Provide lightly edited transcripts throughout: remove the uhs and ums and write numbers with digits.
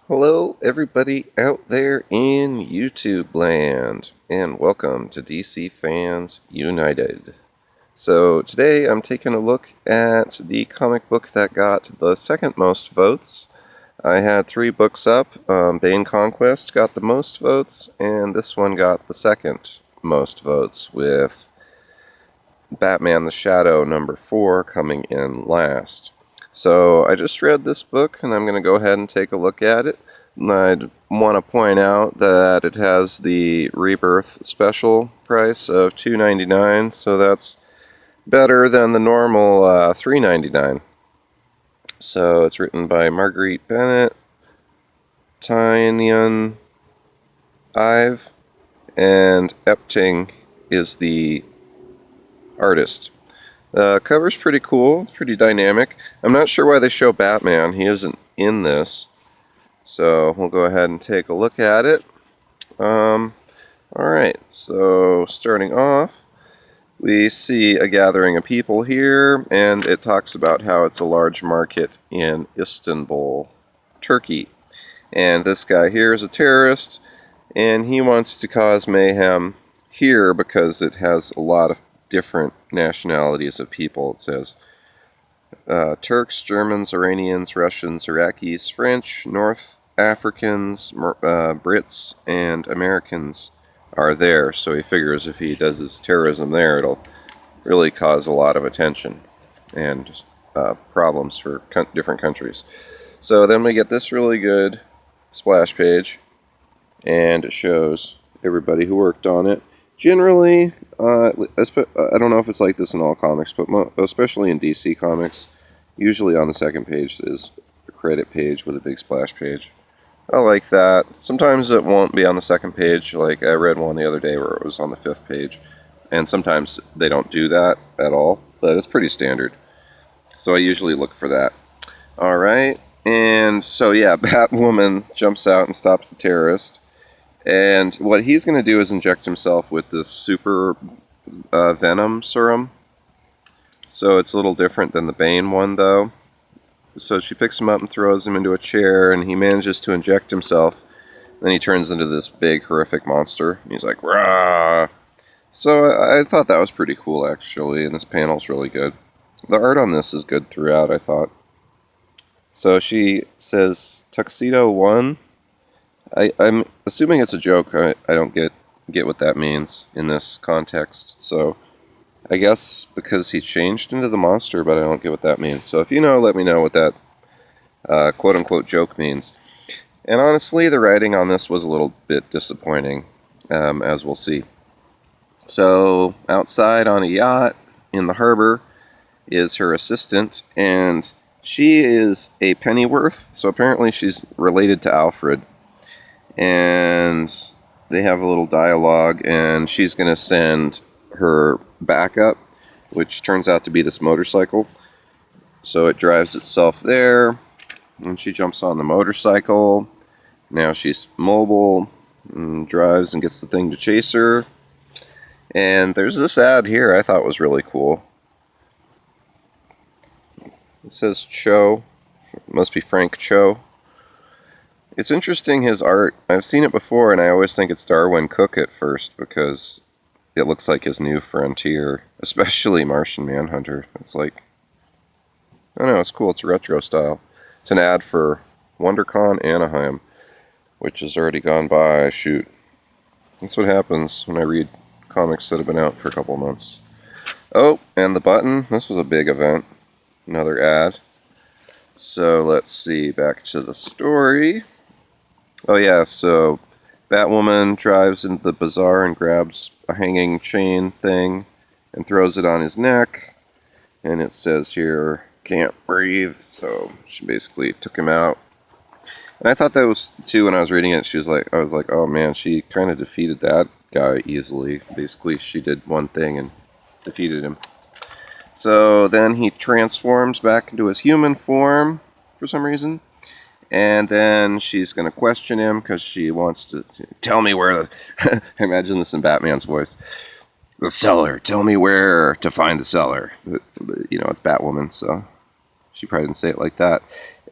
Hello, everybody out there in YouTube land, and welcome to DC Fans United. So, today I'm taking a look at the comic book that got the second most votes. I had three books up. Bane Conquest got the most votes, and this one got the second most votes, with Batman the Shadow number 4 coming in last. So I just read this book, and I'm going to go ahead and take a look at it. And I'd want to point out that it has the Rebirth special price of $2.99, so that's better than the normal $3.99. So it's written by Marguerite Bennett, Tynion Ive, and Epting is the artist. The cover's pretty cool. It's pretty dynamic. I'm not sure why they show Batman. He isn't in this. So we'll go ahead and take a look at it. Alright, so starting off, we see a gathering of people here, and it talks about how it's a large market in Istanbul, Turkey. And this guy here is a terrorist, and he wants to cause mayhem here because it has a lot of different nationalities of people. It says Turks, Germans, Iranians, Russians, Iraqis, French, North Africans, Brits, and Americans are there. So he figures if he does his terrorism there, it'll really cause a lot of attention and problems for different countries. So then we get this really good splash page, and it shows everybody who worked on it. Generally, I don't know if it's like this in all comics, but especially in DC Comics, usually on the second page is a credit page with a big splash page. I like that. Sometimes it won't be on the second page, like I read one the other day where it was on the 5th page, and sometimes they don't do that at all, but it's pretty standard. So I usually look for that. Alright, and so yeah, Batwoman jumps out and stops the terrorist. And what he's going to do is inject himself with this super venom serum. So it's a little different than the Bane one, though. So she picks him up and throws him into a chair, and he manages to inject himself. Then he turns into this big, horrific monster. And he's like, rah! So I thought that was pretty cool, actually, and this panel's really good. The art on this is good throughout, I thought. So she says, Tuxedo 1. I'm assuming it's a joke. I don't get what that means in this context. So I guess because he changed into the monster, but I don't get what that means. So if you know, let me know what that quote-unquote joke means. And honestly, the writing on this was a little bit disappointing, as we'll see. So outside on a yacht in the harbor is her assistant, and she is a Pennyworth. So apparently she's related to Alfred. And they have a little dialogue, and she's going to send her backup, which turns out to be this motorcycle. So it drives itself there, and she jumps on the motorcycle. Now she's mobile, and drives and gets the thing to chase her. And there's this ad here I thought was really cool. It says Cho. It must be Frank Cho. It's interesting, his art. I've seen it before, and I always think it's Darwin Cook at first, because it looks like his new frontier, especially Martian Manhunter. It's like, I don't know, it's cool. It's retro style. It's an ad for WonderCon Anaheim, which has already gone by. Shoot. That's what happens when I read comics that have been out for a couple months. Oh, and the button. This was a big event. Another ad. So let's see, back to the story. Oh yeah, so Batwoman drives into the bazaar and grabs a hanging chain thing and throws it on his neck. And it says here, can't breathe. So she basically took him out. And I thought that was, too, when I was reading it, I was like, oh man, she kind of defeated that guy easily. Basically, she did one thing and defeated him. So then he transforms back into his human form for some reason. And then she's going to question him because she wants to tell me where the... Imagine this in Batman's voice. The cellar. Tell me where to find the cellar. You know, it's Batwoman, so she probably didn't say it like that.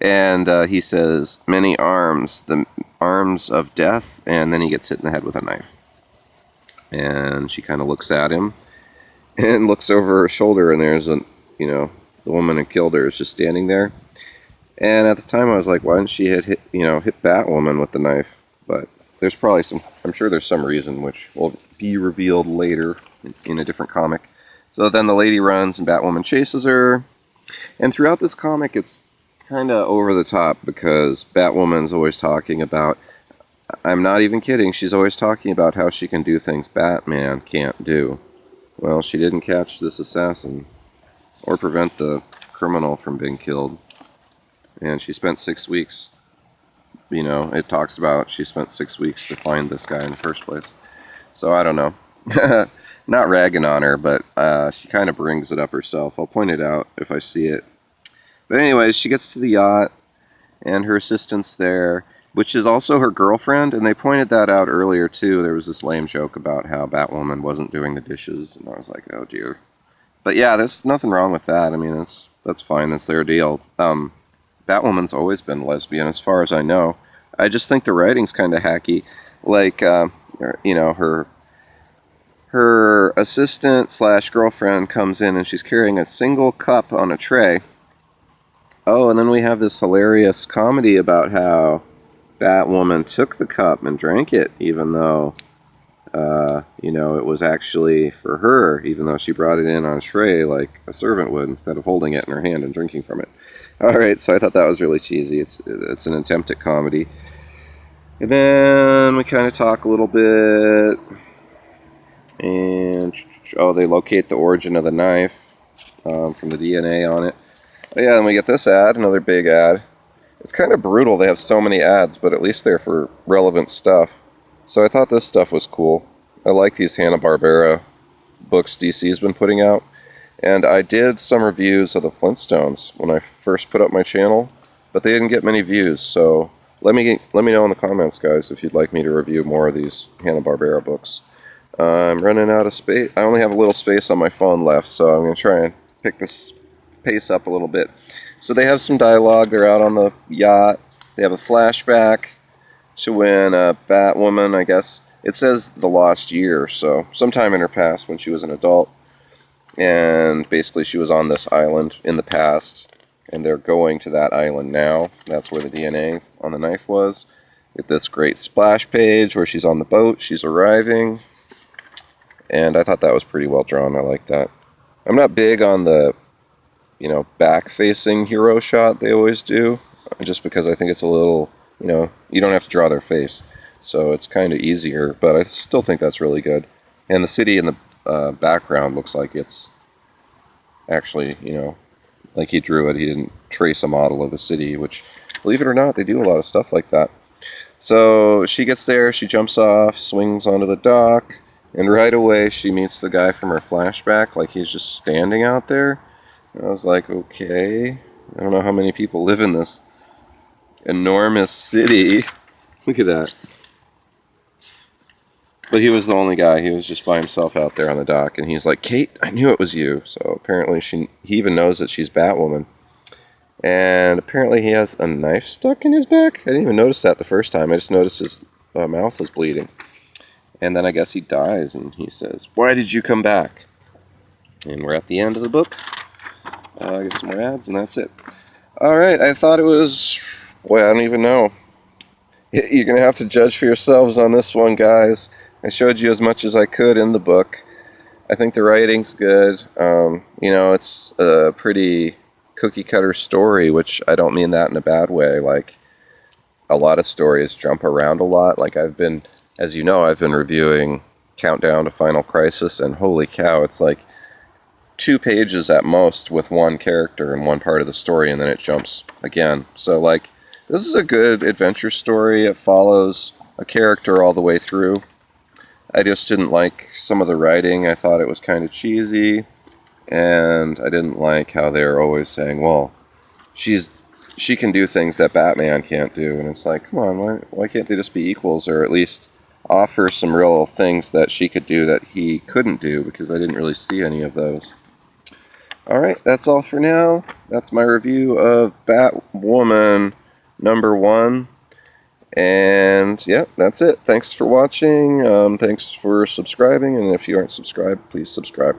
And he says, "Many arms, the arms of death," and then he gets hit in the head with a knife. And she kind of looks at him and looks over her shoulder, and there's the woman who killed her is just standing there. And at the time, I was like, why didn't she hit Batwoman with the knife? But there's probably I'm sure there's some reason which will be revealed later in a different comic. So then the lady runs and Batwoman chases her. And throughout this comic, it's kind of over the top because Batwoman's always talking about, I'm not even kidding, she's always talking about how she can do things Batman can't do. Well, she didn't catch this assassin or prevent the criminal from being killed. And she spent 6 weeks, it talks about she spent 6 weeks to find this guy in the first place. So I don't know. Not ragging on her, but she kind of brings it up herself. I'll point it out if I see it. But anyways, she gets to the yacht, and her assistant's there, which is also her girlfriend, and they pointed that out earlier too. There was this lame joke about how Batwoman wasn't doing the dishes, and I was like, oh dear. But yeah, there's nothing wrong with that. I mean, that's fine. That's their deal. Batwoman's always been lesbian, as far as I know. I just think the writing's kind of hacky. Like, her assistant / girlfriend comes in, and she's carrying a single cup on a tray. Oh, and then we have this hilarious comedy about how Batwoman took the cup and drank it, even though, it was actually for her, even though she brought it in on a tray like a servant would instead of holding it in her hand and drinking from it. Alright, so I thought that was really cheesy. It's an attempt at comedy. And then we kind of talk a little bit, and they locate the origin of the knife from the DNA on it. Oh yeah, and we get this ad, another big ad. It's kind of brutal, they have so many ads, but at least they're for relevant stuff. So I thought this stuff was cool. I like these Hanna-Barbera books DC's been putting out. And I did some reviews of the Flintstones when I first put up my channel, but they didn't get many views, so let me know in the comments, guys, if you'd like me to review more of these Hanna-Barbera books. I'm running out of space. I only have a little space on my phone left, so I'm going to try and pick this pace up a little bit. So they have some dialogue. They're out on the yacht. They have a flashback to when Batwoman, I guess, it says the lost year, so sometime in her past when she was an adult. And basically she was on this island in the past, and they're going to that island now. That's where the DNA on the knife was. Get this great splash page where she's on the boat, she's arriving, and I thought that was pretty well drawn. I like that. I'm not big on the back-facing hero shot they always do, just because I think it's a little, you don't have to draw their face, so it's kind of easier, but I still think that's really good. And the city in the background looks like it's actually, like he drew it. He didn't trace a model of a city, which, believe it or not, they do a lot of stuff like that. So she gets there, she jumps off, swings onto the dock, and right away she meets the guy from her flashback, like he's just standing out there. I was like, okay, I don't know how many people live in this enormous city. Look at that. But he was the only guy. He was just by himself out there on the dock, and he's like, Kate, I knew it was you. So apparently he even knows that she's Batwoman. And apparently he has a knife stuck in his back. I didn't even notice that the first time. I just noticed his mouth was bleeding. And then I guess he dies, and he says, why did you come back? And we're at the end of the book. I get some more ads, and that's it. Alright, I thought it was... Boy, I don't even know. You're going to have to judge for yourselves on this one, guys. I showed you as much as I could in the book. I think the writing's good. It's a pretty cookie-cutter story, which I don't mean that in a bad way. Like, a lot of stories jump around a lot. Like, I've been reviewing Countdown to Final Crisis, and holy cow, it's like 2 pages at most with one character in one part of the story, and then it jumps again. So, like, this is a good adventure story. It follows a character all the way through. I just didn't like some of the writing. I thought it was kind of cheesy, and I didn't like how they were always saying, well, she can do things that Batman can't do, and it's like, come on, why can't they just be equals, or at least offer some real things that she could do that he couldn't do, because I didn't really see any of those. Alright, that's all for now. That's my review of Batwoman #1. And yeah, that's it. Thanks for watching. Thanks for subscribing. And if you aren't subscribed, please subscribe.